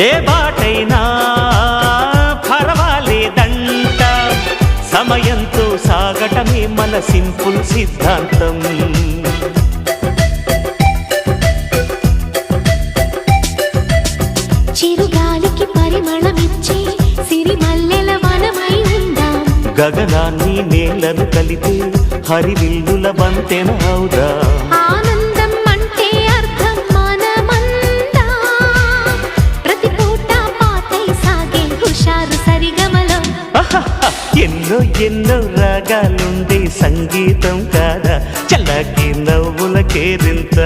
ఏ బాటైనా పర్వాలేదంట, సమయంతో సాగటమే మన సింపుల్ సిద్ధాంతం. చిరుగాలికి పరిమళమిచ్చే సిరిమల్లెల వనమై ఉందాం, గగనాన్ని నేలను కలిపే హరివిల్లుల బంతెన అవుదాం. ఆనందం అంటే అర్థం మనమందా, ప్రతి పూట పాతై సాగే హుషారు సరిగమలో. ఎన్నో ఎన్నో రాగాలుండే సంగీతం కాదా, చల్లకి నవ్వుల కేరింత.